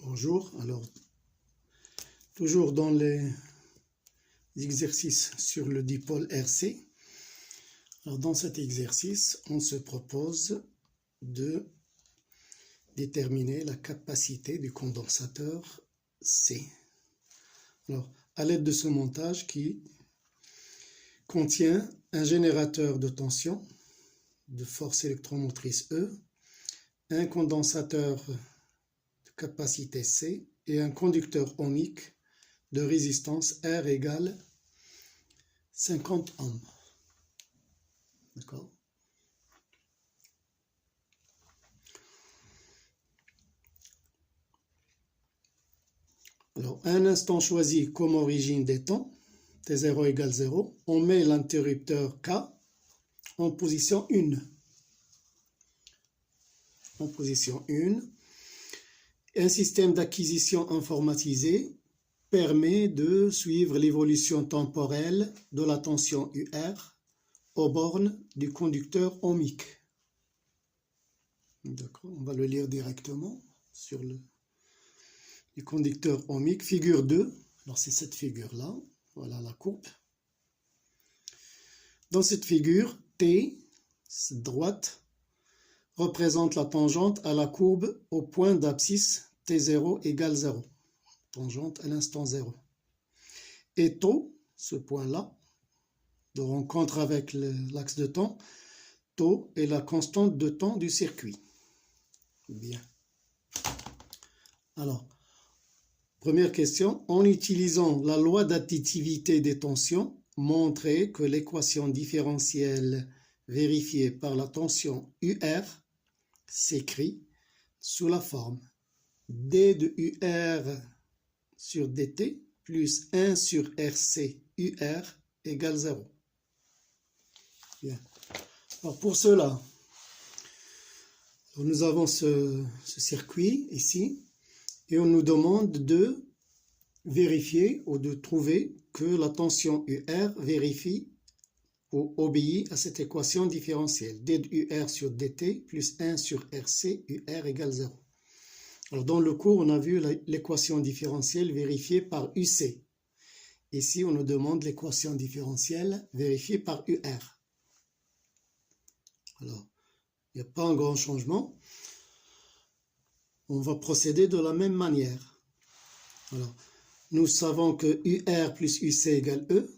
Bonjour, alors toujours dans les exercices sur le dipôle RC. Alors dans cet exercice, on se propose de déterminer la capacité du condensateur C. Alors, à l'aide de ce montage qui contient un générateur de tension de force électromotrice E, un condensateur de capacité C et un conducteur ohmique de résistance R égale 50 ohms. D'accord? Alors, à un instant choisi comme origine des temps, T0 égale 0, on met l'interrupteur K en position 1. En position 1. Un système d'acquisition informatisé permet de suivre l'évolution temporelle de la tension UR aux bornes du conducteur ohmique. D'accord, on va le lire directement sur le conducteur ohmique. Figure 2, alors c'est cette figure-là, voilà la courbe. Dans cette figure, T, droite, représente la tangente à la courbe au point d'abscisse T0 égale 0. Tangente à l'instant 0. Et tau, ce point-là, de rencontre avec l'axe de temps, tau est la constante de temps du circuit. Bien. Alors, première question, en utilisant la loi d'additivité des tensions, montrez que l'équation différentielle vérifiée par la tension UR s'écrit sous la forme d de UR sur dt plus 1 sur RC UR égale 0. Bien. Alors pour cela, nous avons ce circuit ici et on nous demande de vérifier ou de trouver que la tension UR vérifie ou obéit à cette équation différentielle. D de UR sur dt plus 1 sur RC UR égale 0. Alors dans le cours, on a vu l'équation différentielle vérifiée par UC. Ici, on nous demande l'équation différentielle vérifiée par UR. Alors, il n'y a pas un grand changement. On va procéder de la même manière. Alors, nous savons que UR plus UC égale E.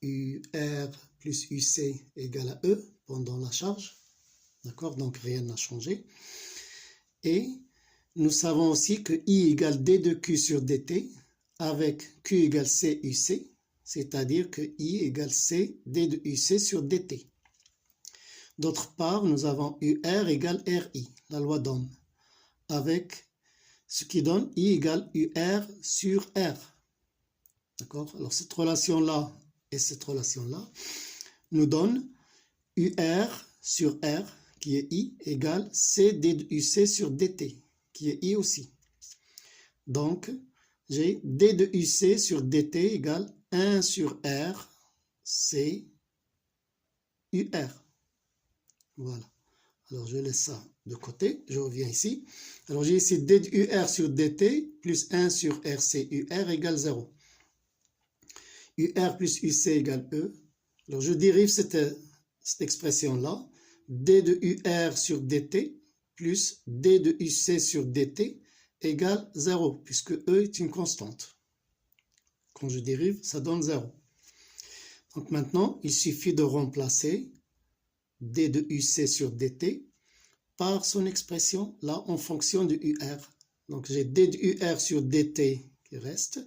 UR plus UC égale à E pendant la charge. D'accord? Donc, rien n'a changé. Et nous savons aussi que I égale D de Q sur dt avec Q égale C UC, c'est-à-dire que I égale C D de UC sur dt. D'autre part, nous avons UR égale RI, la loi d'Ohm, avec ce qui donne I égale UR sur R. D'accord? Alors cette relation-là et cette relation-là nous donnent UR sur R, qui est I, égale C D de UC sur dt, qui est I aussi. Donc, j'ai D de UC sur dt égale 1 sur R, C, UR. Voilà. Alors, je laisse ça de côté. Je reviens ici. Alors, j'ai ici D de UR sur dt plus 1 sur RC UR égale 0. UR plus UC égale E. Alors, je dérive cette expression-là. D de UR sur dt plus D de UC sur dt égale 0, puisque E est une constante. Quand je dérive, ça donne 0. Donc maintenant, il suffit de remplacer D de UC sur dt par son expression là en fonction de UR. Donc j'ai D de UR sur dt qui reste,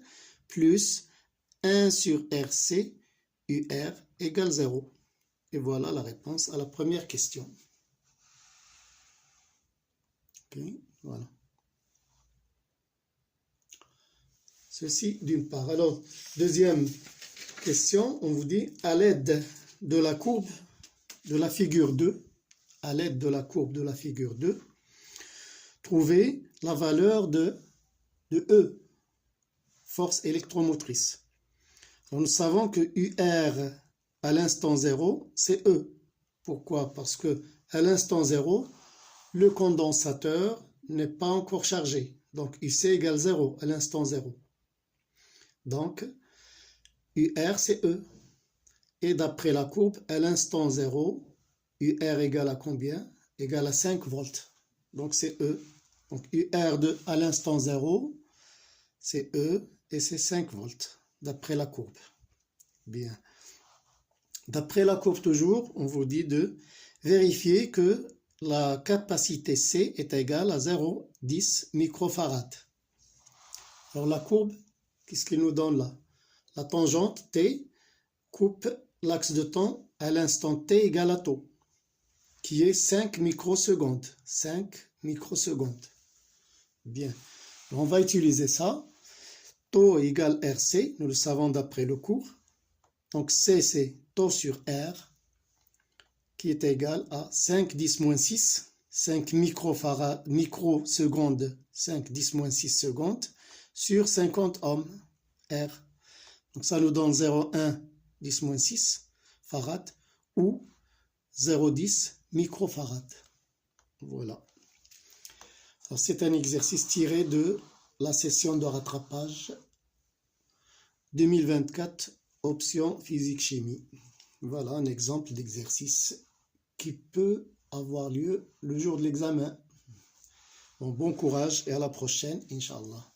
plus 1 sur RC UR égale 0. Et voilà la réponse à la première question. Ok, voilà. Ceci d'une part. Alors, deuxième question, on vous dit, à l'aide de la courbe de la figure 2, à l'aide de la courbe de la figure 2, trouvez la valeur de E, force électromotrice. Alors, nous savons que UR à l'instant 0, c'est E. Pourquoi? Parce que à l'instant 0, le condensateur n'est pas encore chargé. Donc, UC égale 0 à l'instant 0. Donc, UR, c'est E. Et d'après la courbe, à l'instant 0, UR égale à combien? Égale à 5 volts. Donc, c'est E. Donc, UR à l'instant 0, c'est E et c'est 5 volts, d'après la courbe. Bien. D'après la courbe toujours, on vous dit de vérifier que la capacité C est égale à 0,10 microfarad. Alors la courbe, qu'est-ce qu'il nous donne là? La tangente T coupe l'axe de temps à l'instant T égale à taux, qui est 5 microsecondes. 5 microsecondes. Bien. Alors, on va utiliser ça. Taux égale RC, nous le savons d'après le cours. Donc C, c'est taux sur R, qui est égal à 5 10-6, 5 microsecondes, 5 10-6 secondes, sur 50 ohms, R. Donc ça nous donne 0,1 10-6 farad ou 0,10 microfarad. Voilà. Alors c'est un exercice tiré de la session de rattrapage 2024, option physique-chimie. Voilà un exemple d'exercice qui peut avoir lieu le jour de l'examen. Bon courage et à la prochaine, Inch'Allah.